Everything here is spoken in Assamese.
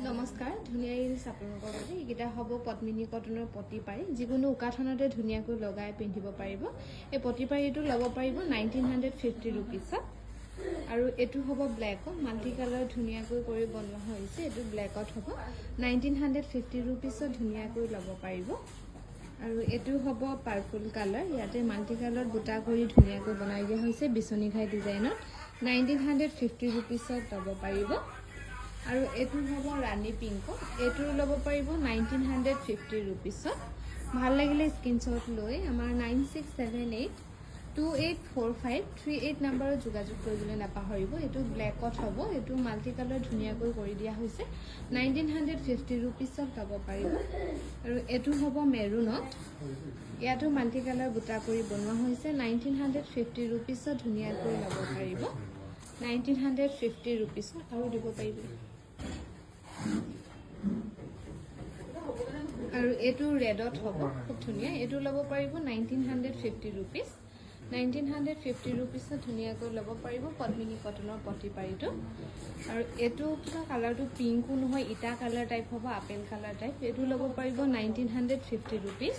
নমস্কাৰ ধুনীয়া ৰিলছ আপোনালোকৰ বাবে এইকেইটা হ'ব পদ্মিনী কটনৰ পতি পাৰি যিকোনো উকাঠনতে ধুনীয়াকৈ লগাই পিন্ধিব পাৰিব এই পতি পাৰিটো ল'ব পাৰিব 1950 ৰুপিছত আৰু এটো হ'ব ব্ল্যাকত মাল্টি কালাৰ ধুনীয়াকৈ কৰি বনোৱা হৈছে এটো ব্ল্যাকত হ'ব 1950 ৰুপিছত ধুনীয়াকৈ ল'ব পাৰিব আৰু এটো হ'ব পাৰ্পল কালাৰ ইয়াতে মাল্টি কালাৰ বুটা কৰি ধুনীয়াকৈ বনাই দিয়া হৈছে বিচনী ঘাই ডিজাইনত 1950 ৰুপিছত ল'ব পাৰিব আৰু এটো হ'ব ৰাণী পিংক এটো ল'ব পাৰিব 1950 ৰুপিছত ভাল লাগিলে স্ক্ৰিনশ্বট লৈ আমাৰ 9678284538 নম্বৰত যোগাযোগ কৰিবলৈ নাপাহৰিব এটো ব্ল্যাকত হ'ব এটো মাল্টি কালাৰ ধুনীয়াকৈ কৰি দিয়া হৈছে 1950 ৰুপিছত ল'ব পাৰিব আৰু এটো হ'ব মেৰুনত ইয়াতো মাল্টি কালাৰ বুটা কৰি বনোৱা হৈছে 1950 ৰুপিছত ধুনীয়াকৈ ল'ব পাৰিব 1950 ৰুপিছত আৰু দিব পাৰিব আৰু এটো ৰেডত হ'ব খুব ধুনীয়া এটো ল'ব পাৰিব 1950 ৰুপিছ 1950 ৰুপিছত ধুনীয়াকৈ ল'ব পাৰিব পদ্মিনী কটনৰ পতি পাৰিটো আৰু এটো কিবা কালাৰটো পিংকো নহয় ইটা কালাৰ টাইপ হ'ব আপেল কালাৰ টাইপ এটো ল'ব পাৰিব 1950 ৰুপিছ